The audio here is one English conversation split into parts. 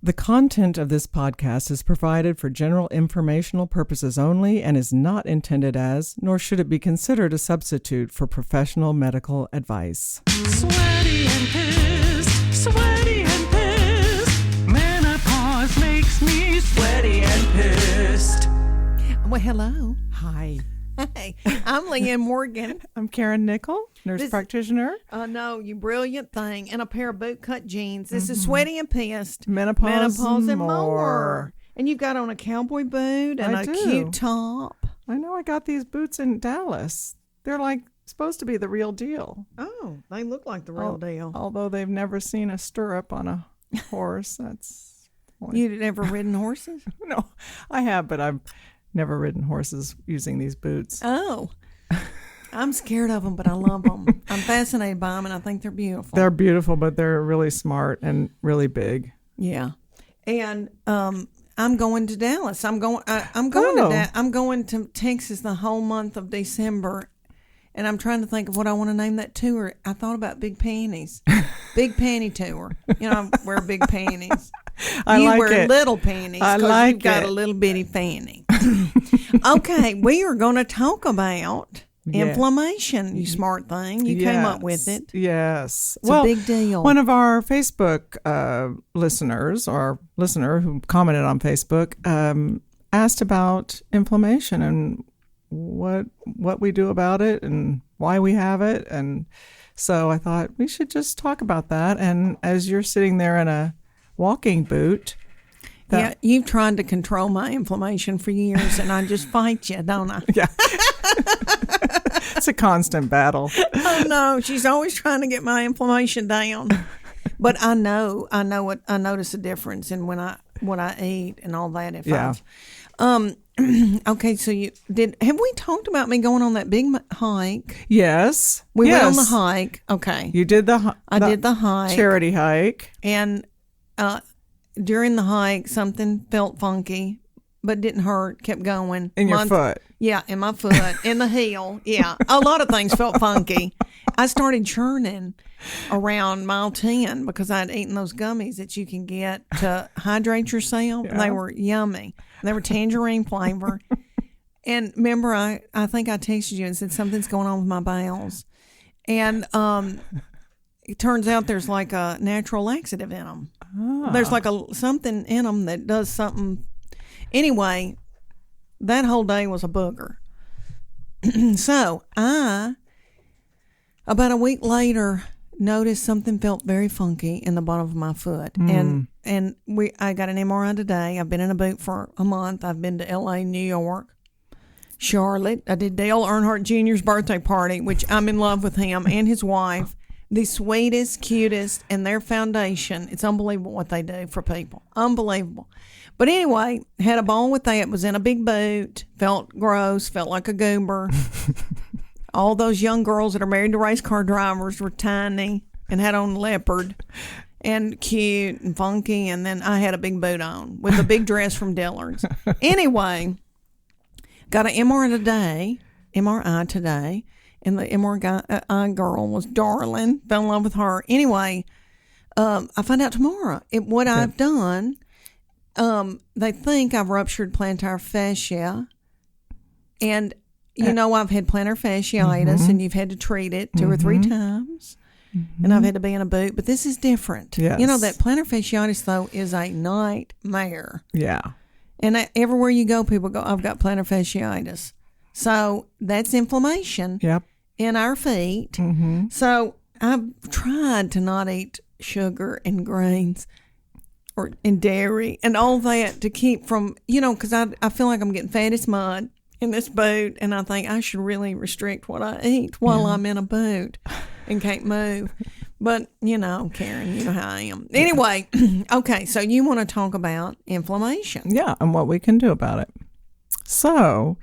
The content of this podcast is provided for general informational purposes only and is not intended as, nor should it be considered a substitute for professional medical advice. Sweaty and pissed, sweaty and pissed. Menopause makes me sweaty and pissed. Well, hello. Hi. Hey, I'm Leanne Morgan. I'm Karen Nickell, nurse practitioner. No, you brilliant thing. And a pair of bootcut jeans. This is Sweaty and Pissed. Menopause and more. And you've got on a cowboy boot and a cute top. I know I got these boots in Dallas. They're like supposed to be the real deal. Oh, they look like the real deal. Although they've never seen a stirrup on a horse. That's You've never ridden horses? No, I have, but I've never ridden horses using these boots. Oh. I'm scared of them, but I love them. I'm fascinated by them, and I think they're beautiful. They're beautiful, but they're really smart and really big. Yeah. And I'm going to Dallas. I'm going to Texas the whole month of December, and I'm trying to think of what I want to name that tour. I thought about Big Panties. Big Panty Tour. You know, I wear big panties. You wear little panties because you've got a little bitty fanny. Okay, we are going to talk about inflammation, you smart thing. You came up with it. Yes. It's a big deal. One of our Facebook listeners, or listener who commented on Facebook, asked about inflammation and what we do about it and why we have it. And so I thought we should just talk about that. And as you're sitting there in a walking boot. Yeah, you've tried to control my inflammation for years, and I just fight you, don't I? Yeah. It's a constant battle. Oh, no. She's always trying to get my inflammation down. But I notice a difference in what I eat and all that. Okay, so have we talked about me going on that big hike? Yes. We went on the hike. Okay. You did I did the hike. Charity hike. And during the hike, something felt funky, but didn't hurt, kept going. In your foot. Yeah, in my foot, in the heel. Yeah, a lot of things felt funky. I started churning around mile 10 because I'd eaten those gummies that you can get to hydrate yourself. Yeah. They were yummy. They were tangerine flavor. And remember, I think I texted you and said something's going on with my bowels. And it turns out there's like a natural laxative in them. Ah. There's like something in them that does something. Anyway, that whole day was a booger. So about a week later, noticed something felt very funky in the bottom of my foot. And I got an MRI today. I've been in a boot for a month. I've been to L.A., New York, Charlotte. I did Dale Earnhardt Jr.'s birthday party, which I'm in love with him and his wife. The sweetest, cutest, and their foundation. It's unbelievable what they do for people. Unbelievable. But anyway, had a ball with that. Was in a big boot. Felt gross. Felt like a goober. All those young girls that are married to race car drivers were tiny and had on leopard and cute and funky. And then I had a big boot on with a big dress from Dillard's. Anyway, got an MRI today. And the MRI girl was darling. Fell in love with her. Anyway, I find out tomorrow what I've done. They think I've ruptured plantar fascia. And, you know, I've had plantar fasciitis, and you've had to treat it 2 or 3 times. And I've had to be in a boot. But this is different. Yes. You know, that plantar fasciitis, though, is a nightmare. Yeah. And everywhere you go, people go, I've got plantar fasciitis. So that's inflammation. Yep. In our feet. Mm-hmm. So I've tried to not eat sugar and grains and dairy and all that to keep from, because I feel like I'm getting fat as mud in this boot, and I think I should really restrict what I eat while I'm in a boot and can't move. But, Karen, you know how I am. Anyway, okay, so you want to talk about inflammation. Yeah, and what we can do about it. So,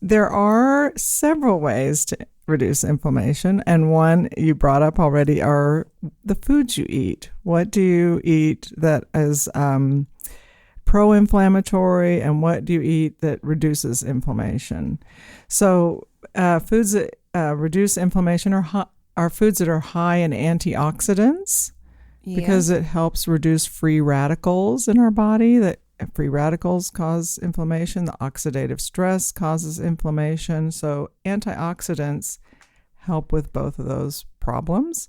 there are several ways to reduce inflammation, and one you brought up already are the foods you eat. What do you eat that is pro-inflammatory, and what do you eat that reduces inflammation? So foods that reduce inflammation are foods that are high in antioxidants because it helps reduce free radicals in our body. That free radicals cause inflammation. The oxidative stress causes inflammation. So antioxidants help with both of those problems.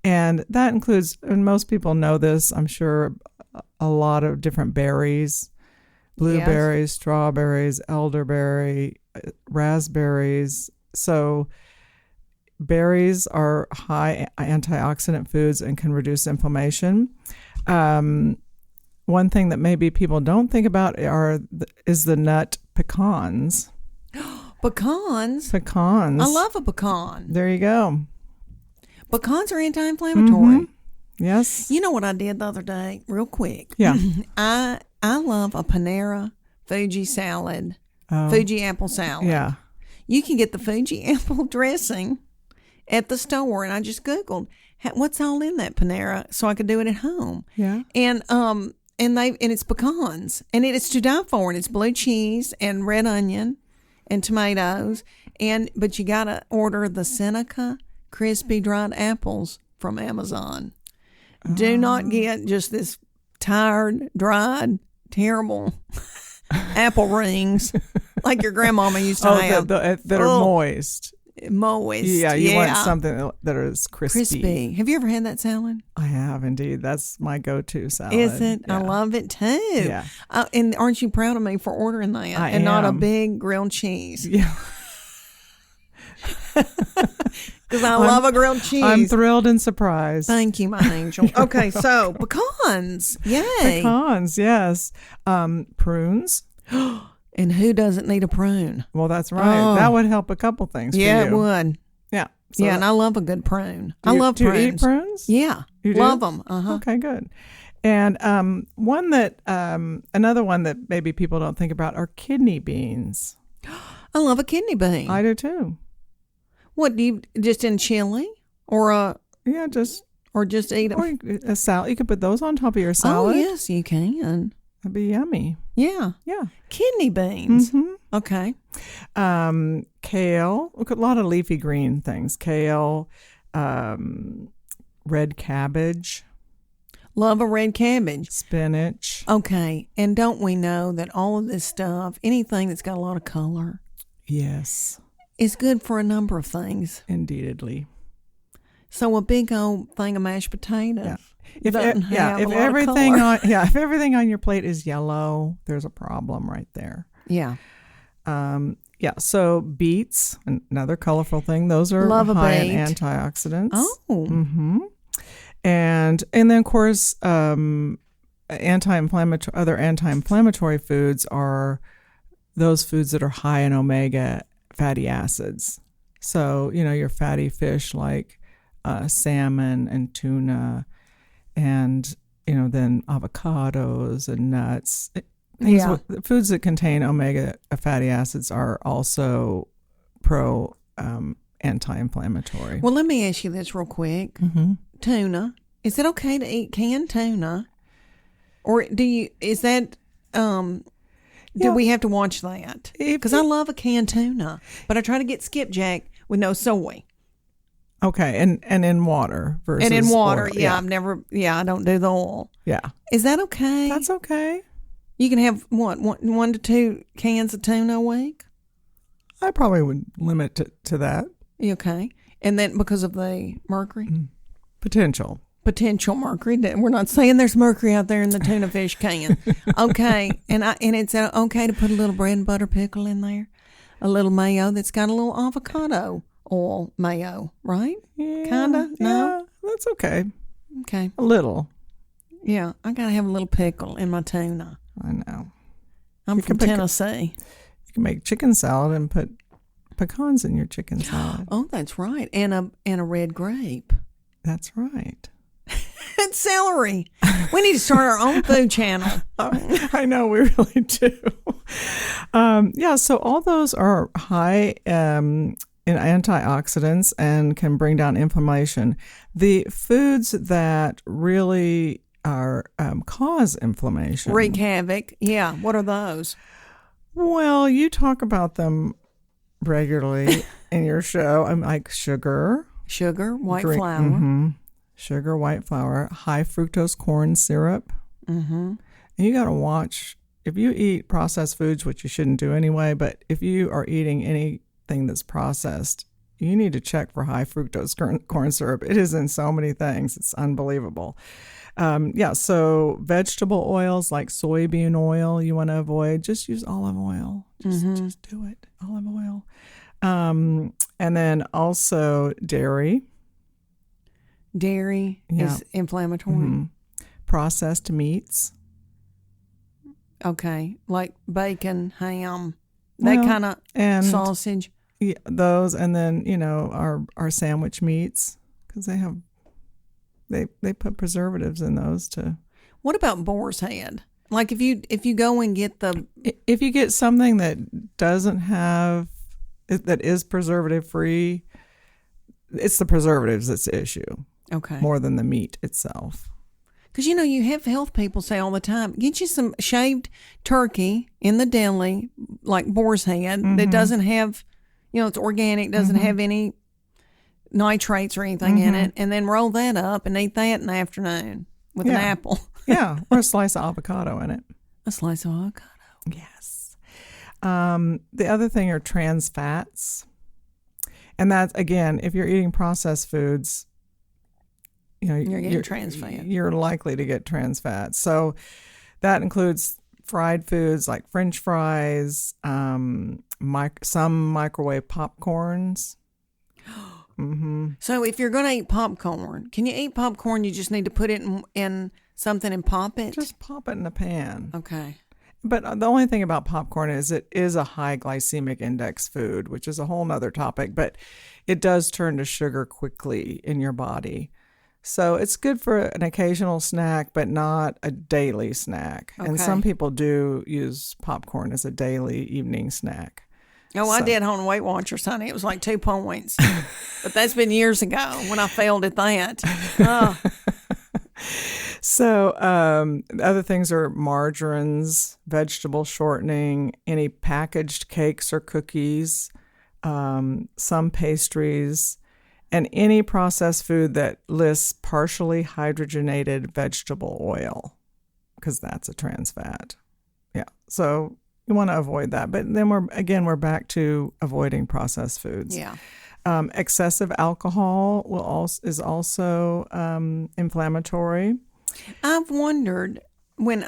And that includes, and most people know this, I'm sure, a lot of different berries, blueberries, strawberries, elderberry, raspberries. So berries are high antioxidant foods and can reduce inflammation. One thing that maybe people don't think about is the nut pecans. Pecans? Pecans. I love a pecan. There you go. Pecans are anti-inflammatory. Yes. You know what I did the other day, real quick? Yeah. I love a Panera Fuji salad, Fuji apple salad. Yeah. You can get the Fuji apple dressing at the store, and I just Googled what's all in that Panera so I could do it at home. Yeah. And it's pecans, and it's to die for, and it's blue cheese and red onion and tomatoes, but you gotta order the Seneca crispy dried apples from Amazon. Do not get just this tired, dried, terrible apple rings like your grandmama used to have. That are moist. Moist. Yeah, you want something that is crispy. Have you ever had that salad? I have indeed. That's my go-to salad. Is it? Yeah. I love it too. Yeah. And aren't you proud of me for ordering that and not a big grilled cheese? Yeah. Because I love a grilled cheese. I'm thrilled and surprised. Thank you, my angel. Okay, so pecans. Yay. Pecans, yes. Prunes. And who doesn't need a prune? Well, that's right. Oh. That would help a couple things for you. Yeah, it would. Yeah. So and I love a good prune. I love prunes. prunes. Do you eat prunes? Yeah. You do? Love them. Uh-huh. Okay, good. And another one that maybe people don't think about are kidney beans. I love a kidney bean. I do too. What do you just in chili or just eat them? Or a salad. You could put those on top of your salad. Oh yes, you can. That'd be yummy. Yeah. Yeah. Kidney beans. Mm-hmm. Okay. Kale. Look, a lot of leafy green things. Kale, red cabbage. Love a red cabbage. Spinach. Okay. And don't we know that all of this stuff, anything that's got a lot of color, Yes. is good for a number of things. Indeedly. So a big old thing of mashed potatoes. Yeah. If everything on your plate is yellow, there's a problem right there. Yeah. So beets, another colorful thing. Those are Love a high in beet. antioxidants. Oh. Mm-hmm. And then of course, other anti-inflammatory foods are those foods that are high in omega fatty acids. So, your fatty fish like salmon and tuna, and then avocados and nuts. Foods that contain omega fatty acids are also anti-inflammatory. Well, let me ask you this real quick. Mm-hmm. Tuna. Is it okay to eat canned tuna? Or do we have to watch that? Because I love a canned tuna, but I try to get skipjack with no soy. Okay, and in water versus And in water, oil. I don't do the oil. Yeah. Is that okay? That's okay. You can have, one to two cans of tuna a week? I probably would limit it to that. Okay. And then because of the mercury? Potential Mercury. We're not saying there's mercury out there in the tuna fish can. Okay. And it's okay to put a little bread and butter pickle in there. A little mayo that's got a little avocado oil mayo, right? Yeah. Kinda? No? Yeah, that's okay. Okay. A little. Yeah. I got to have a little pickle in my tuna. I know. I'm from Tennessee. You can make chicken salad and put pecans in your chicken salad. Oh, that's right. And a red grape. That's right. And celery. We need to start our own food channel. I know, we really do. So all those are high in antioxidants and can bring down inflammation. The foods that really cause inflammation. Wreak havoc. Yeah. What are those? Well, you talk about them regularly in your show. I'm like sugar. Sugar, white flour. Mm-hmm. sugar, white flour, high fructose corn syrup. Mm-hmm. And you got to watch, if you eat processed foods, which you shouldn't do anyway, but if you are eating anything that's processed, you need to check for high fructose corn syrup. It is in so many things. It's unbelievable. So vegetable oils like soybean oil you want to avoid. Just use olive oil. Just do it. Olive oil. And then also dairy. Dairy is inflammatory. Mm-hmm. Processed meats. Okay, like bacon, ham, that kind of sausage. Yeah, those, and then our sandwich meats, because they put preservatives in those too. What about boar's head? Like if you go and get if you get something that doesn't have that is preservative free, it's the preservatives that's the issue. Okay, more than the meat itself. Because you have health people say all the time, get you some shaved turkey in the deli, like boar's head, that doesn't have, it's organic, doesn't have any nitrates or anything in it, and then roll that up and eat that in the afternoon with an apple. Yeah, or a slice of avocado in it. A slice of avocado. Yes. The other thing are trans fats. And that's, again, if you're eating processed foods, you're getting trans fat. You're likely to get trans fat. So that includes fried foods like French fries, some microwave popcorns. Mm-hmm. So if you're going to eat popcorn, can you eat popcorn? You just need to put it in something and pop it? Just pop it in a pan. Okay. But the only thing about popcorn is it is a high glycemic index food, which is a whole nother topic, but it does turn to sugar quickly in your body. So it's good for an occasional snack, but not a daily snack. Okay. And some people do use popcorn as a daily evening snack. Oh, I did on Weight Watchers, honey. It was like 2 points. But that's been years ago when I failed at that. Oh. So other things are margarines, vegetable shortening, any packaged cakes or cookies, some pastries, and any processed food that lists partially hydrogenated vegetable oil, because that's a trans fat. Yeah, so you want to avoid that. But then we're back to avoiding processed foods. Yeah. Excessive alcohol is also inflammatory. I've wondered when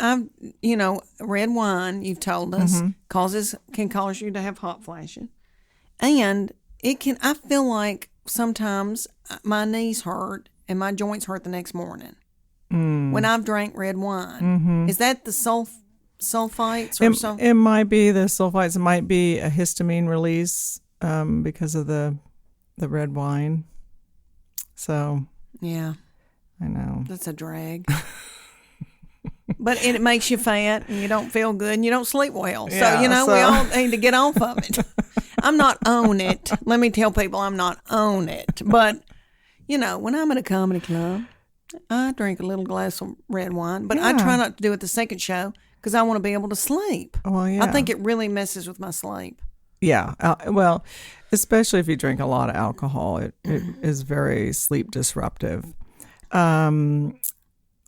red wine, you've told us, can cause you to have hot flashes. And I feel like sometimes my knees hurt and my joints hurt the next morning when I've drank red wine. Mm-hmm. Is that the sulfites or something? It might be the sulfites. It might be a histamine release because of the red wine. So yeah, I know that's a drag. But it makes you fat and you don't feel good and you don't sleep well. Yeah, so we all need to get off of it. I'm not on it. Let me tell people I'm not on it. But, when I'm at a comedy club, I drink a little glass of red wine. But I try not to do it the second show because I want to be able to sleep. Well, yeah. I think it really messes with my sleep. Yeah. Well, especially if you drink a lot of alcohol, it is very sleep disruptive.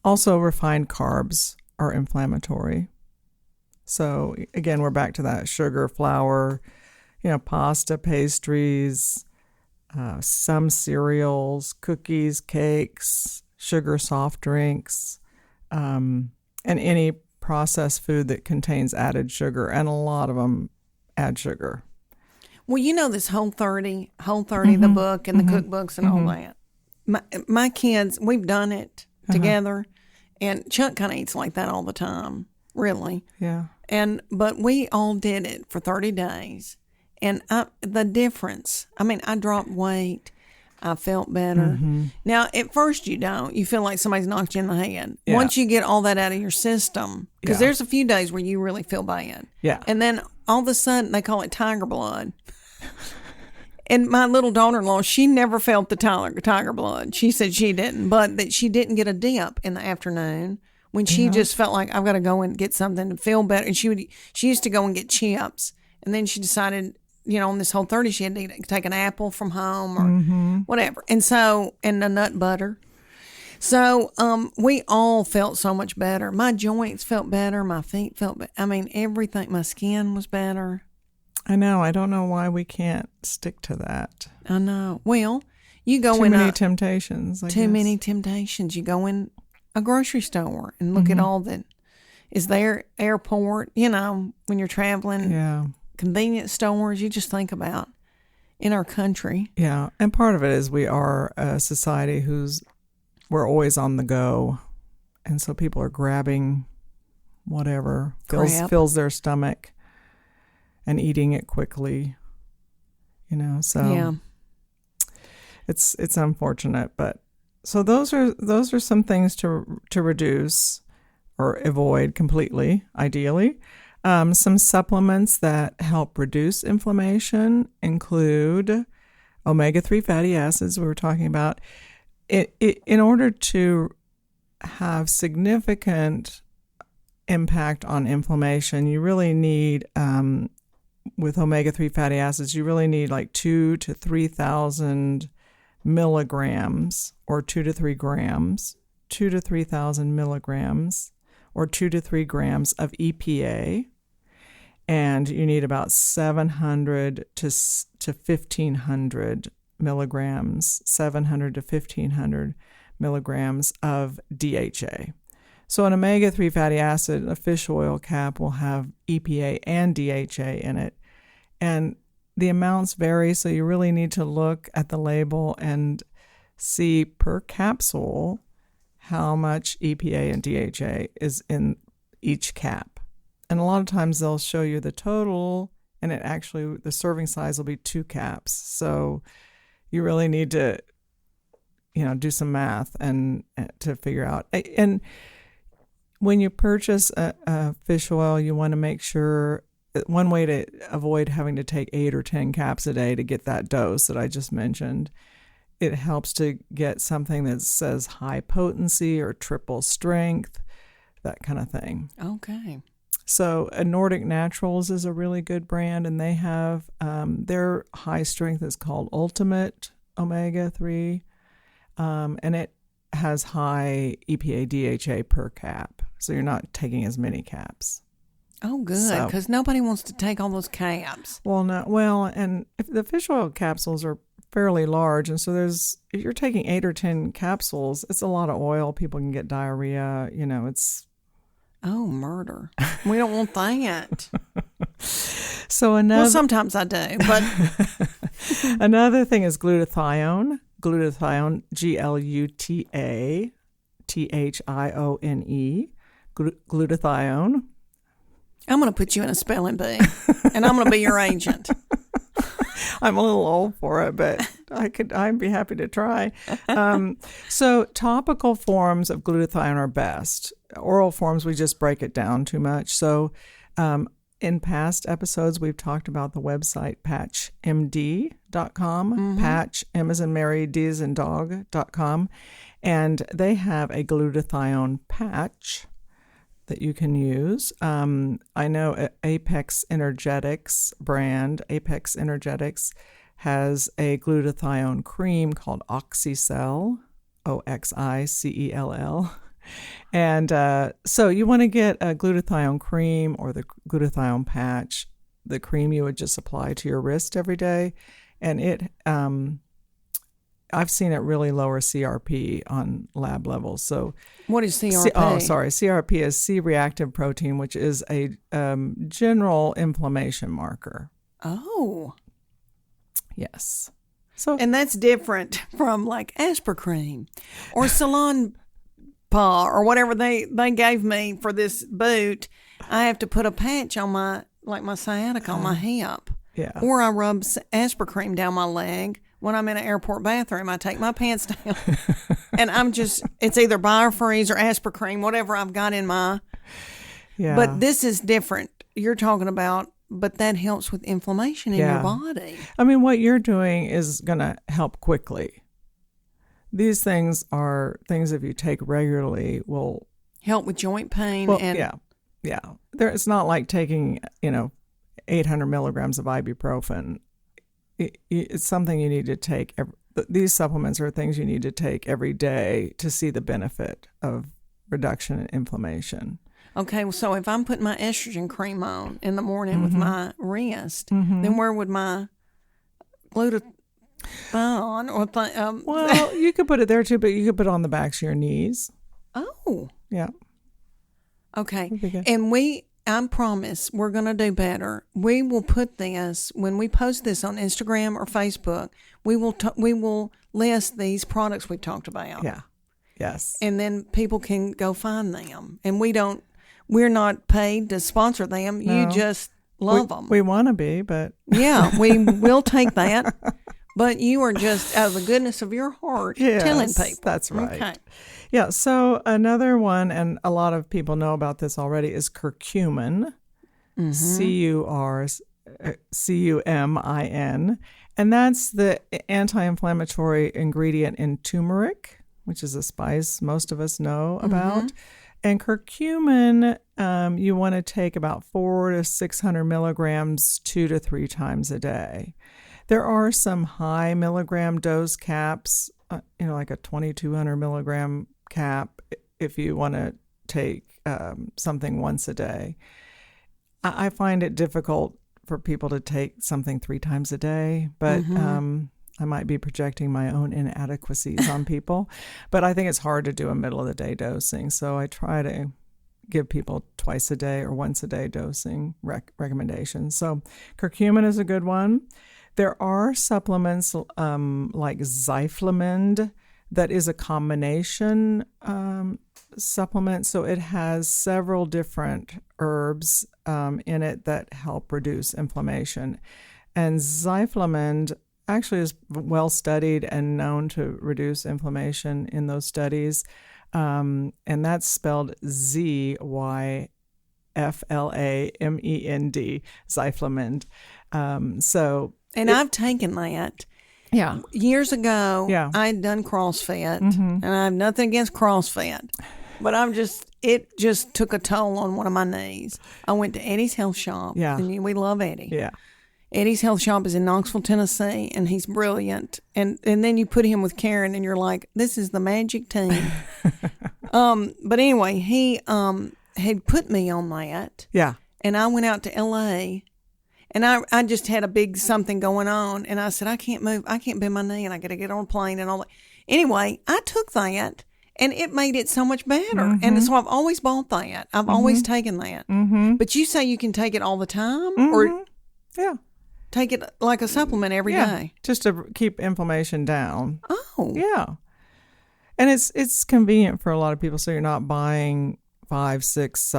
Also, refined carbs are inflammatory. So, again, we're back to that sugar, flour, pasta, pastries, some cereals, cookies, cakes, sugar soft drinks, and any processed food that contains added sugar. And a lot of them add sugar. Well, this Whole 30, the book and the cookbooks and all that. My kids, we've done it together. And Chuck kind of eats like that all the time, really. Yeah. But we all did it for 30 days. And the difference, I dropped weight. I felt better. Mm-hmm. Now, at first you don't. You feel like somebody's knocked you in the head. Yeah. Once you get all that out of your system, because there's a few days where you really feel bad. Yeah. And then all of a sudden, they call it tiger blood. And my little daughter-in-law, she never felt the tiger blood. She said she didn't, but that she didn't get a dip in the afternoon when she just felt like, I've got to go and get something to feel better. And she used to go and get chips. And then she decided, on this Whole 30, she had to take an apple from home or whatever. And so, and the nut butter. So we all felt so much better. My joints felt better. My feet felt better. I mean, everything. My skin was better. I know. I don't know why we can't stick to that. I know. Well, you go Too in many temptations. I too guess. many temptations. You go in a grocery store and look at all that is there. Airport, when you're traveling, Yeah. convenience stores. You just think about in our country. Yeah. And part of it is we are a society we're always on the go. And so people are grabbing whatever fills their stomach and eating it quickly, so Yeah. it's unfortunate, but so those are some things to reduce or avoid completely, ideally. Some supplements that help reduce inflammation include omega-3 fatty acids we were talking about. In order to have significant impact on inflammation, you really need, with omega-3 fatty acids, you really need like 2,000 to 3,000 milligrams or 2 to 3 grams, 2 to 3,000 milligrams or 2 to 3 grams of EPA. And you need about 700 to 1,500 milligrams, 700 to 1,500 milligrams of DHA. So an omega-3 fatty acid, a fish oil cap, will have EPA and DHA in it. And the amounts vary, so you really need to look at the label and see per capsule how much EPA and DHA is in each cap. And a lot of times they'll show you the total, and the serving size will be 2 caps. So you really need to, do some math and to figure out. And when you purchase a fish oil, you want to make sure, one way to avoid having to take 8 or 10 caps a day to get that dose that I just mentioned, it helps to get something that says high potency or triple strength, that kind of thing. Okay. So Nordic Naturals is a really good brand, and they have their high strength is called Ultimate Omega-3, and it has high EPA DHA per cap, so you're not taking as many caps. Oh, good, because nobody wants to take all those caps. And if the fish oil capsules are fairly large, and so if you're taking 8 or 10 capsules, it's a lot of oil. People can get diarrhea. It's murder. We don't want that. So sometimes I do, but another thing is glutathione. Glutathione, Glutathione, glutathione. I'm going to put you in a spelling bee, and I'm going to be your agent. I'm a little old for it, but I'd be happy to try. So topical forms of glutathione are best. Oral forms, we just break it down too much. So in past episodes, we've talked about the website patchmd.com, patch, M as in Mary, D as in dog.com, and they have a glutathione patch that you can use. I know Apex Energetics brand, Apex Energetics, has a glutathione cream called Oxycell, Oxicell. And so you want to get a glutathione cream or the glutathione patch. The cream you would just apply to your wrist every day. And I've seen it really lower CRP on lab levels. So what is CRP? CRP is C-reactive protein, which is a general inflammation marker. Oh. Yes. And that's different from like Aspercream or Salon Paw or whatever they gave me for this boot. I have to put a patch on my sciatica on my hip. Yeah. Or I rub Aspercream down my leg. When I'm in an airport bathroom, I take my pants down and it's either Biofreeze or Aspercream, whatever I've got in my. Yeah. But this is different. You're talking about, but that helps with inflammation in your body. I mean, what you're doing is going to help quickly. These things are things if you take regularly will help with joint pain. Yeah. It's not like taking, 800 milligrams of ibuprofen. It's something you need to take these supplements are things you need to take every day to see the benefit of reduction in inflammation. Okay, so if I'm putting my estrogen cream on in the morning with my wrist, then where would my glutathione or Well, you could put it there too, but you could put it on the backs of your knees. Oh, Yeah. okay. That'd be good. And I promise we're going to do better. We will put this, when we post this on Instagram or Facebook, we will list these products we've talked about. Yeah. Yes. And then people can go find them. And we're not paid to sponsor them. No. You just love them. We want to be, but Yeah, we will take that. But you are just out of the goodness of your heart telling people. That's right. Okay. Yeah. So another one, and a lot of people know about this already, is curcumin. CUMIN. And that's the anti-inflammatory ingredient in turmeric, which is a spice most of us know about. And curcumin, you want to take about 400 to 600 milligrams 2 to 3 times a day. There are some high milligram dose caps, like a 2,200 milligram cap if you want to take something once a day. I find it difficult for people to take something 3 times a day, but I might be projecting my own inadequacies on people. But I think it's hard to do a middle of the day dosing, so I try to give people twice a day or once a day dosing recommendations. So curcumin is a good one. There are supplements like Zyflamend that is a combination supplement. So it has several different herbs in it that help reduce inflammation. And Zyflamend actually is well studied and known to reduce inflammation in those studies. And that's spelled Zyflamend, Zyflamend. And I've taken that. Yeah. Years ago, Yeah. I had done CrossFit, and I have nothing against CrossFit, but it just took a toll on one of my knees. I went to Eddie's Health Shop. Yeah. And we love Eddie. Yeah. Eddie's Health Shop is in Knoxville, Tennessee, and he's brilliant. And then you put him with Karen, and you're like, this is the magic team. But anyway, he had put me on that. Yeah. And I went out to L.A., and I just had a big something going on, and I said, I can't move. I can't bend my knee, and I got to get on a plane and all that. Anyway, I took that, and it made it so much better. And so I've always bought that. I've always taken that. But you say you can take it all the time? Or Yeah. take it like a supplement every day? Just to keep inflammation down. Oh. Yeah. And it's convenient for a lot of people, so you're not buying 5, 6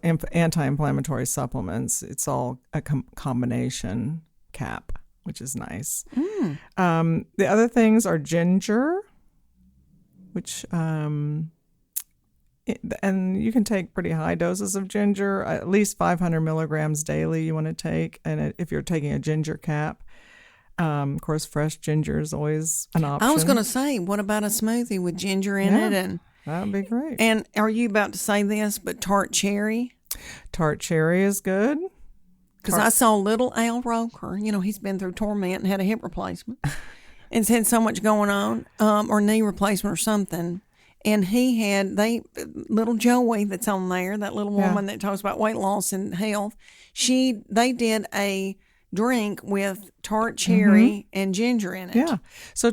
anti-inflammatory supplements. It's all a combination cap, which is nice. The other things are ginger, which and you can take pretty high doses of ginger, at least 500 milligrams daily you want to take. And if you're taking a ginger cap, of course, fresh ginger is always an option. I was going to say, what about a smoothie with ginger in it? And that would be great. And are you about to say this, but tart cherry? Tart cherry is good. Because I saw little Al Roker. He's been through torment and had a hip replacement. And had so much going on, or knee replacement or something. And he had, little Joey that's on there, that little woman that talks about weight loss and health, they did a drink with tart cherry and ginger in it. Yeah. So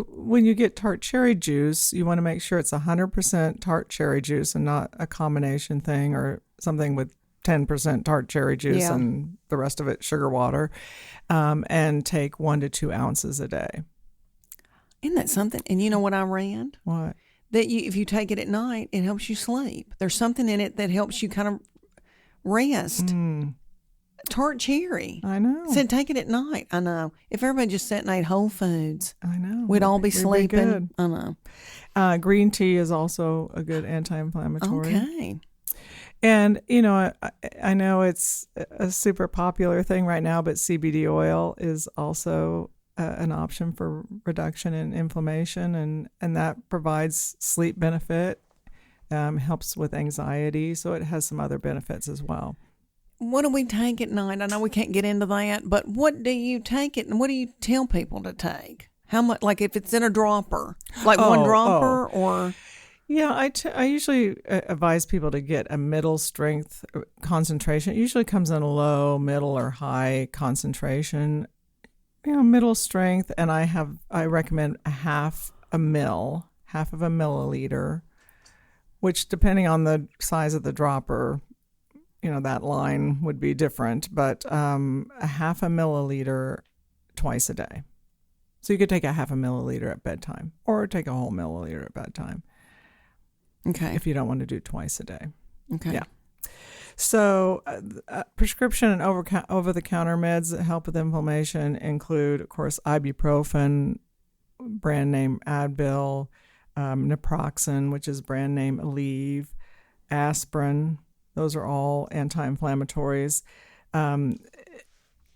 when you get tart cherry juice, you want to make sure it's 100% tart cherry juice and not a combination thing or something with 10% tart cherry juice and the rest of it sugar water, and take 1 to 2 ounces a day. Isn't that something? And you know what I read? What? That if you take it at night, it helps you sleep. There's something in it that helps you kind of rest. Tart cherry. I know. Said take it at night. I know. If everybody just sat and ate whole foods, I know. we'd all be We'd sleeping. good. I know. Green tea is also a good anti-inflammatory. Okay. And, I know it's a super popular thing right now, but CBD oil is also an option for reduction in inflammation, and that provides sleep benefit, helps with anxiety, so it has some other benefits as well. What do we take at night? I know we can't get into that, but what do you take it, and what do you tell people to take? How much? Like if it's in a dropper, like one dropper, or Yeah, I usually advise people to get a middle strength concentration. It usually comes in a low, middle, or high concentration. Middle strength, and I recommend half of a milliliter, which depending on the size of the dropper, that line would be different, but a half a milliliter twice a day. So you could take a half a milliliter at bedtime or take a whole milliliter at bedtime. Okay. If you don't want to do twice a day. Okay. Yeah. So prescription and over-the-counter meds that help with inflammation include, of course, ibuprofen, brand name Advil, naproxen, which is brand name Aleve, aspirin. Those are all anti-inflammatories.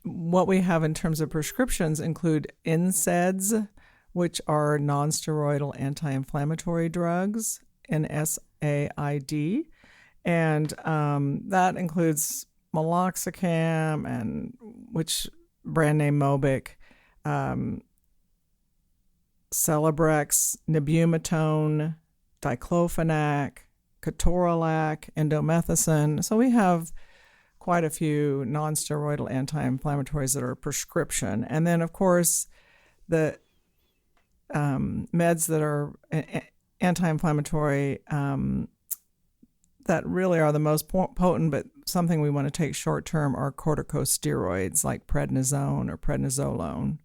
What we have in terms of prescriptions include NSAIDs, which are non-steroidal anti-inflammatory drugs, NSAID, and that includes meloxicam, and which brand name Mobic, Celebrex, Nebumetone, diclofenac, ketorolac, indomethacin. So we have quite a few non-steroidal anti-inflammatories that are prescription. And then, of course, the meds that are anti-inflammatory that really are the most potent, but something we want to take short-term, are corticosteroids like prednisone or prednisolone.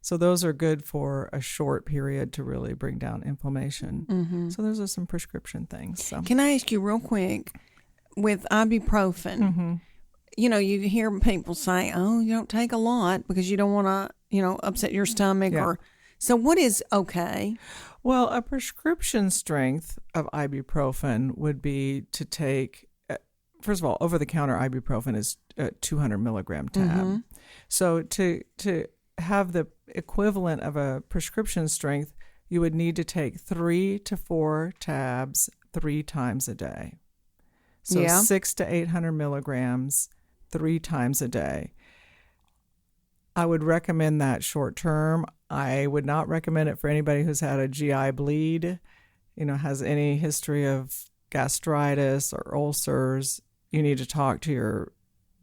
So those are good for a short period to really bring down inflammation. Mm-hmm. So those are some prescription things. So. Can I ask you real quick, with ibuprofen, mm-hmm. You hear people say, oh, you don't take a lot because you don't want to, upset your stomach. Yeah. So what is okay? Well, a prescription strength of ibuprofen would be to take, first of all, over-the-counter ibuprofen is a 200 milligram tab. Mm-hmm. So to have the equivalent of a prescription strength, you would need to take 3 to 4 tabs 3 times a day. So 600 to 800 milligrams 3 times a day. I would recommend that short term. I would not recommend it for anybody who's had a GI bleed, has any history of gastritis or ulcers. You need to talk to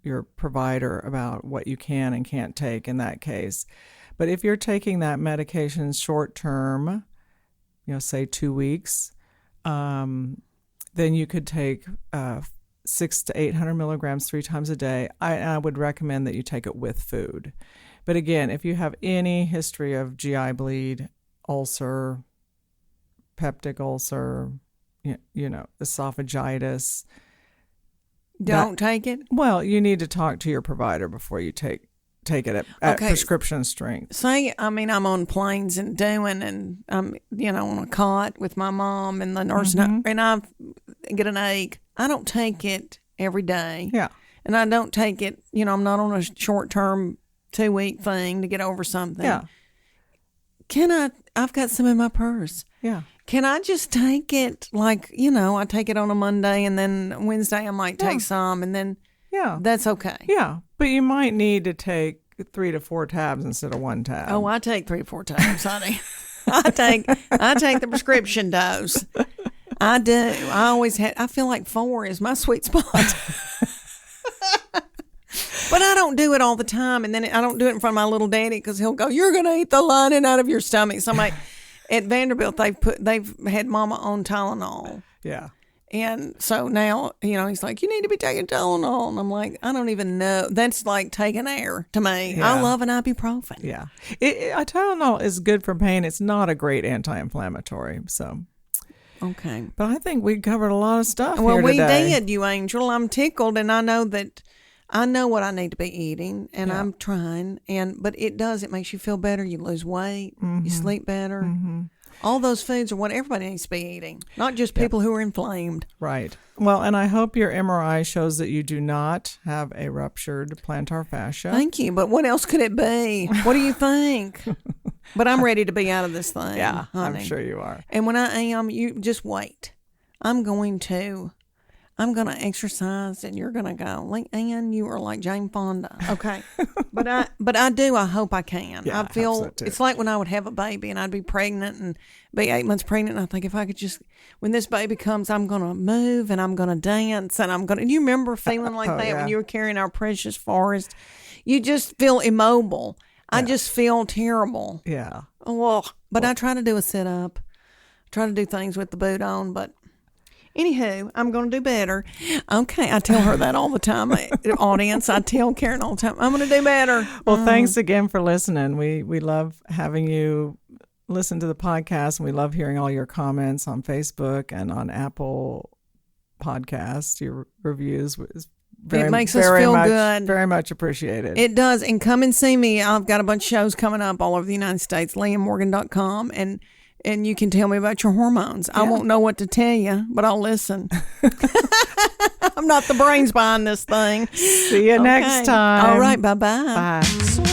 your provider about what you can and can't take in that case. But if you're taking that medication short term, say 2 weeks, then you could take 600 to 800 milligrams 3 times a day. I would recommend that you take it with food. But again, if you have any history of GI bleed, ulcer, peptic ulcer, esophagitis, don't take it? Well, you need to talk to your provider before you take it at prescription strength. Say, I'm on planes and I'm, on a cot with my mom and the nurse, mm-hmm. and I get an ache. I don't take it every day. Yeah. And I don't take it, I'm not on a short-term 2-week thing to get over something. Yeah. I've got some in my purse. Yeah. Can I just take it I take it on a Monday and then Wednesday I might take some and then that's okay. Yeah. But you might need to take 3 to 4 tabs instead of 1 tab. Oh, I take 3 or 4 tabs, honey. I take the prescription dose. I do. I feel like 4 is my sweet spot. But I don't do it all the time, and then I don't do it in front of my little daddy because he'll go, "You're gonna eat the lining out of your stomach." So I'm like, at Vanderbilt, they've had Mama on Tylenol. Yeah. And so now, he's like, "You need to be taking Tylenol," and I'm like, "I don't even know." That's like taking air to me. Yeah. I love an ibuprofen. Yeah, Tylenol is good for pain. It's not a great anti-inflammatory. So. Okay. But I think we covered a lot of stuff. Well, here we today. did, you angel. I'm tickled, and I know that. I know what I need to be eating, and I'm trying. But it makes you feel better. You lose weight. Mm-hmm. You sleep better. Mm-hmm. All those foods are what everybody needs to be eating, not just people who are inflamed. Right. Well, and I hope your MRI shows that you do not have a ruptured plantar fascia. Thank you. But what else could it be? What do you think? But I'm ready to be out of this thing. Yeah, honey. I'm sure you are. And when I am, you just wait. I'm going to I'm going to exercise, and you're going to go, Leanne, you are like Jane Fonda. Okay. but I hope I can. Yeah, I feel hope so too. it's like when I would have a baby and I'd be pregnant and be 8 months pregnant. And I think if I could just, when this baby comes, I'm going to move and I'm going to dance and I'm going to, you remember feeling like that when you were carrying our precious Forrest? You just feel immobile. I just feel terrible. Yeah. Oh, but I try to do a sit up, try to do things with the boot on, but anywho, I'm going to do better. Okay, I tell her that all the time. Audience, I tell Karen all the time, I'm going to do better. Well, thanks again for listening. We love having you listen to the podcast, and we love hearing all your comments on Facebook and on Apple Podcasts. Your reviews it makes us feel good. Very much appreciated. It does. And come and see me. I've got a bunch of shows coming up all over the United States, LeanneMorgan.com, and you can tell me about your hormones. Yeah. I won't know what to tell you, but I'll listen. I'm not the brains behind this thing. See you next time. All right. Bye-bye. Bye.